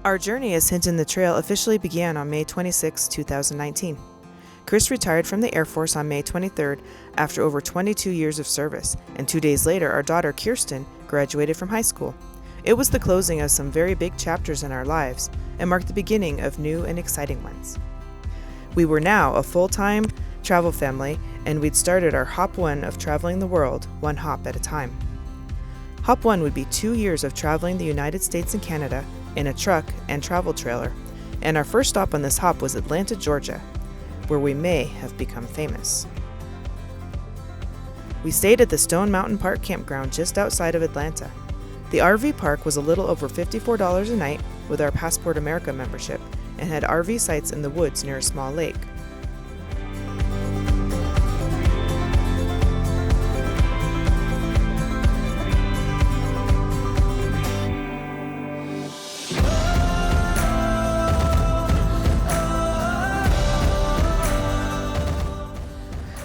Our journey as Hinton the Trail officially began on May 26, 2019. Chris retired from the Air Force on May 23rd after over 22 years of service, and 2 days later our daughter Kiersten graduated from high school. It was the closing of some very big chapters in our lives and marked the beginning of new and exciting ones. We were now a full-time travel family, and we'd started our Hop 1 of traveling the world, one hop at a time. Hop 1 would be 2 years of traveling the United States and Canada in a truck and travel trailer, and our first stop on this hop was Atlanta, Georgia, where we may have become famous. We stayed at the Stone Mountain Campground just outside of Atlanta. The RV park was a little over $54 a night with our Passport America membership and had RV sites in the woods near a small lake.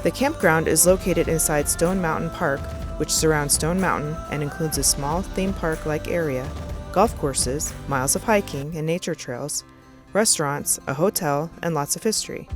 The campground is located inside Stone Mountain Park, which surrounds Stone Mountain and includes a small theme park-like area, golf courses, miles of hiking and nature trails, restaurants, a hotel, and lots of history.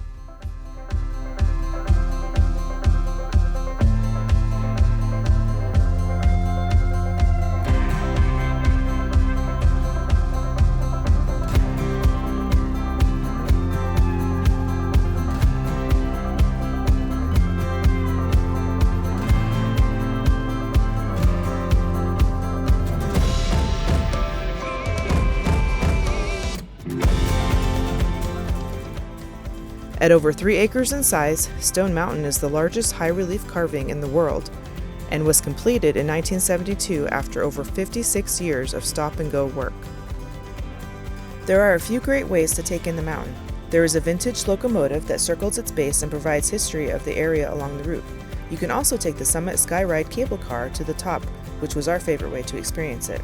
At over 3 acres in size, Stone Mountain is the largest high-relief carving in the world and was completed in 1972 after over 56 years of stop-and-go work. There are a few great ways to take in the mountain. There is a vintage locomotive that circles its base and provides history of the area along the route. You can also take the Summit Skyride cable car to the top, which was our favorite way to experience it.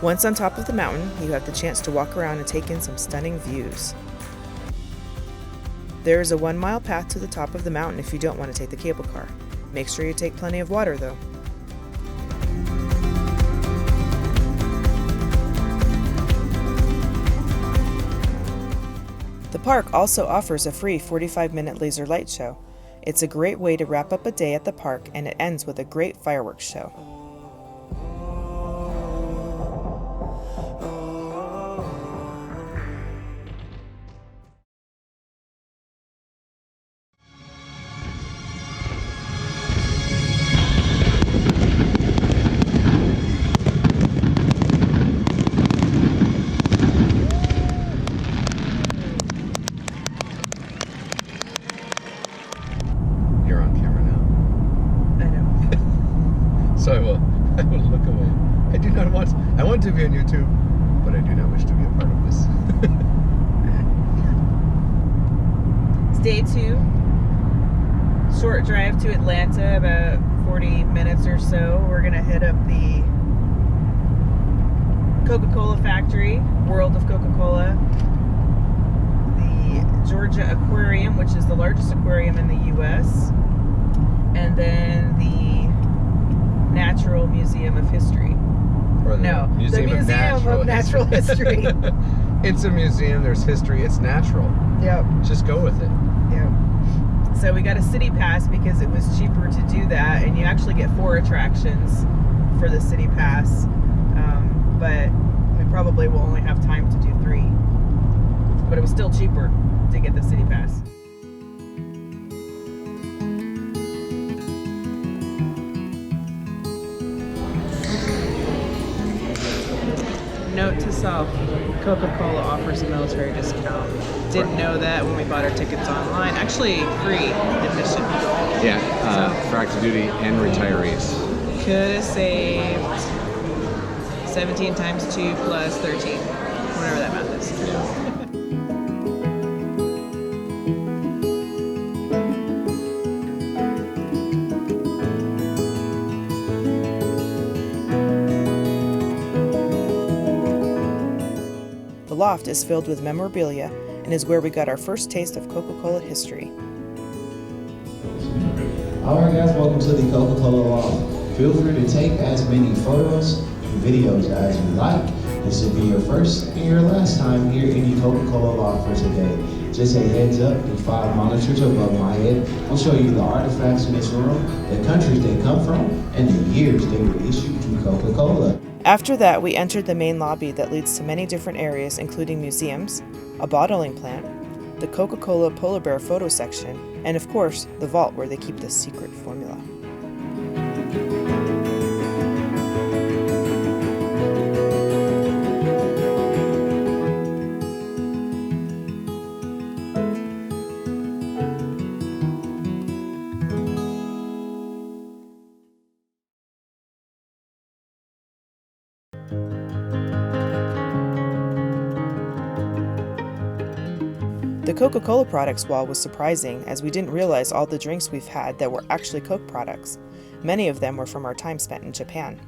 Once on top of the mountain, you have the chance to walk around and take in some stunning views. There is a 1-mile path to the top of the mountain if you don't want to take the cable car. Make sure you take plenty of water though. The park also offers a free 45-minute laser light show. It's a great way to wrap up a day at the park, and it ends with a great fireworks show. So I will look away. I want to be on YouTube, but I do not wish to be a part of this. It's day 2. Short drive to Atlanta, about 40 minutes or so. We're gonna hit up the Coca-Cola Factory, World of Coca-Cola, the Georgia Aquarium, which is the largest aquarium in the US, and then the Natural Museum of History. Or the Museum of Natural History. It's a museum, there's history, it's natural. Yep. Just go with it. Yep. So we got a city pass because it was cheaper to do that, and you actually get 4 attractions for the city pass, but we probably will only have time to do 3. But it was still cheaper to get the city pass. Note to self, Coca-Cola offers a military discount. Didn't know that when we bought our tickets online. Actually, free admission. Yeah, for active duty and retirees. Could have saved 17 times 2 plus 13, whatever that math is. The loft is filled with memorabilia and is where we got our first taste of Coca-Cola history. Alright guys, welcome to the Coca-Cola loft. Feel free to take as many photos and videos as you like. This will be your first and your last time here in the Coca-Cola loft for today. Just a heads up, the 5 monitors above my head will show you the artifacts in this room, the countries they come from, and the years they were issued to Coca-Cola. After that, we entered the main lobby that leads to many different areas, including museums, a bottling plant, the Coca-Cola Polar Bear photo section, and of course, the vault where they keep the secret formula. The Coca-Cola products wall was surprising, as we didn't realize all the drinks we've had that were actually Coke products. Many of them were from our time spent in Japan.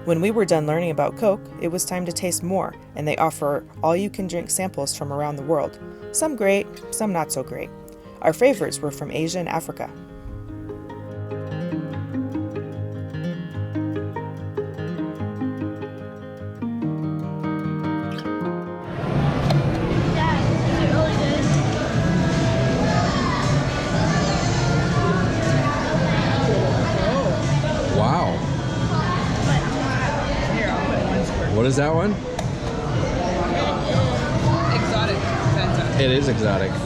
When we were done learning about Coke, it was time to taste more, and they offer all-you-can-drink samples from around the world. Some great, some not so great. Our favorites were from Asia and Africa. What is that one? Exotic Fanta. It is exotic. It's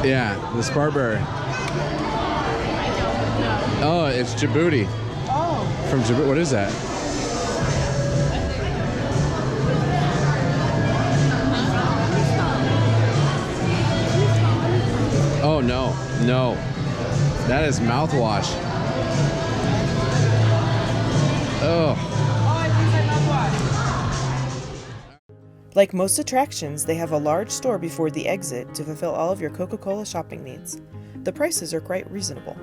good. Yeah, the Sparberry. Oh, it's Djibouti. Oh. From Djibouti. What is that? Oh, no. No. That is mouthwash. Oh. Like most attractions, they have a large store before the exit to fulfill all of your Coca-Cola shopping needs. The prices are quite reasonable.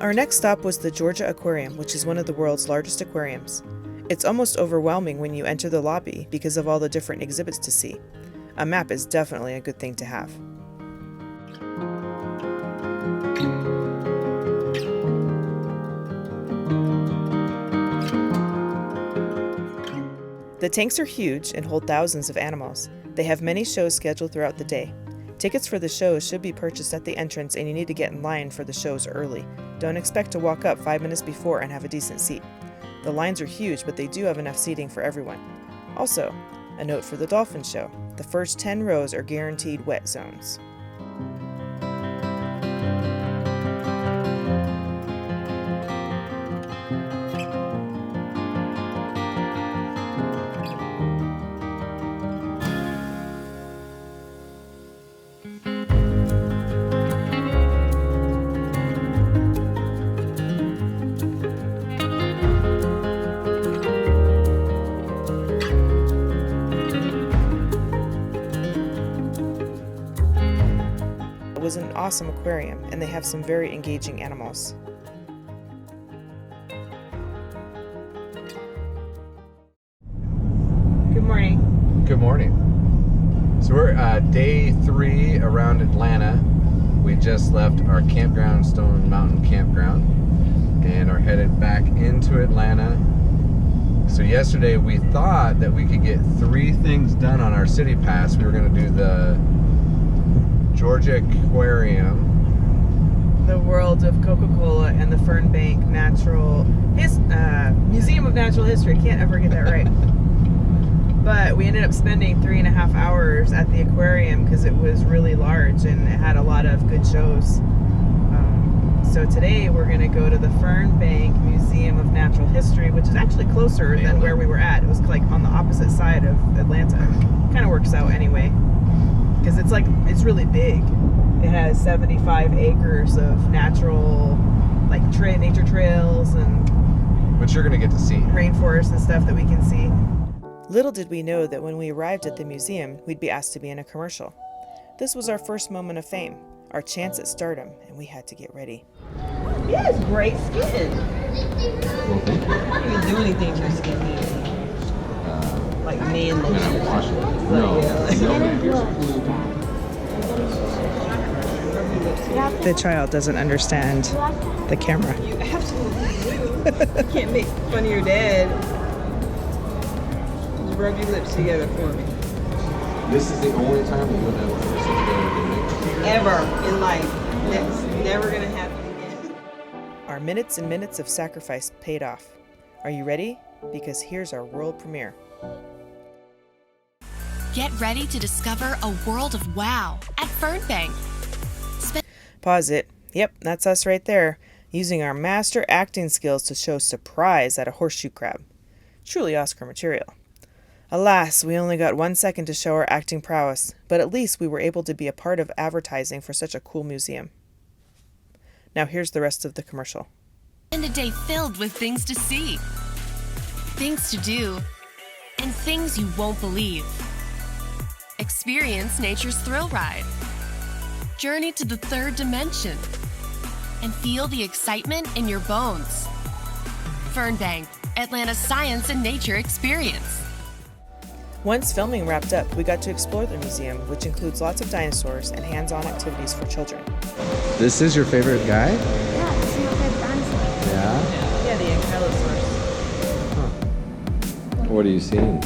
Our next stop was the Georgia Aquarium, which is one of the world's largest aquariums. It's almost overwhelming when you enter the lobby because of all the different exhibits to see. A map is definitely a good thing to have. The tanks are huge and hold thousands of animals. They have many shows scheduled throughout the day. Tickets for the shows should be purchased at the entrance, and you need to get in line for the shows early. Don't expect to walk up 5 minutes before and have a decent seat. The lines are huge, but they do have enough seating for everyone. Also, a note for the dolphin show: the first 10 rows are guaranteed wet zones. It was an awesome aquarium, and they have some very engaging animals. Good morning. Good morning. So we're day 3 around Atlanta. We just left our campground, Stone Mountain Campground, and are headed back into Atlanta. So yesterday we thought that we could get 3 things done on our city pass. We were going to do the Georgia Aquarium, the world of Coca-Cola and the Fernbank Museum of Natural History. I can't ever get that right. But we ended up spending 3.5 hours at the aquarium because it was really large and it had a lot of good shows. So today we're going to go to the Fernbank Museum of Natural History, which is actually closer than where we were at. It was like on the opposite side of Atlanta. Kind of works out anyway, because it's really big. It has 75 acres of natural, like nature trails and Which you're going to get to see. rainforest and stuff that we can see. Little did we know that when we arrived at the museum, we'd be asked to be in a commercial. This was our first moment of fame, our chance at stardom, and we had to get ready. He has great skin. Well, thank you. I don't even do anything to your skin. Like man I'm lotion. going to wash it. The child doesn't understand the camera. You absolutely do. You can't make fun of your dad. Just rub your lips together for me. This is the only time that you'll have a person together. Ever in life. That's never gonna happen again. Our minutes and minutes of sacrifice paid off. Are you ready? Because here's our world premiere. Get ready to discover a world of wow at Fernbank. Pause it. Yep, that's us right there, using our master acting skills to show surprise at a horseshoe crab. Truly Oscar material. Alas, we only got 1 second to show our acting prowess, but at least we were able to be a part of advertising for such a cool museum. Now here's the rest of the commercial. And a day filled with things to see, things to do, and things you won't believe. Experience nature's thrill ride. Journey to the third dimension. And feel the excitement in your bones. Fernbank, Atlanta's science and nature experience. Once filming wrapped up, we got to explore the museum, which includes lots of dinosaurs and hands-on activities for children. This is your favorite guy? Yeah, this is my favorite dinosaur. Yeah? Yeah, the ankylosaurus. What are you seeing?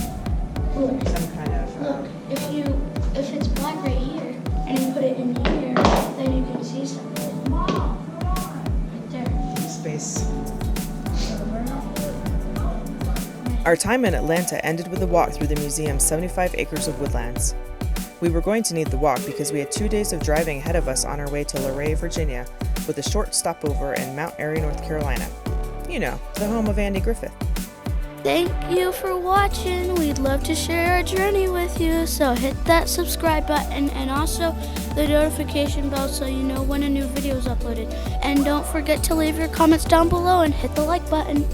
Look, Some kind of look, if it's black right here, and you put it in here, then you can see something. Right there. space. Our time in Atlanta ended with a walk through the museum's 75 acres of woodlands. We were going to need the walk because we had 2 days of driving ahead of us on our way to Luray, Virginia, with a short stopover in Mount Airy, North Carolina. You know, the home of Andy Griffith. Thank you for watching. We'd love to share our journey with you, so hit that subscribe button and also the notification bell so you know when a new video is uploaded. And don't forget to leave your comments down below and hit the like button.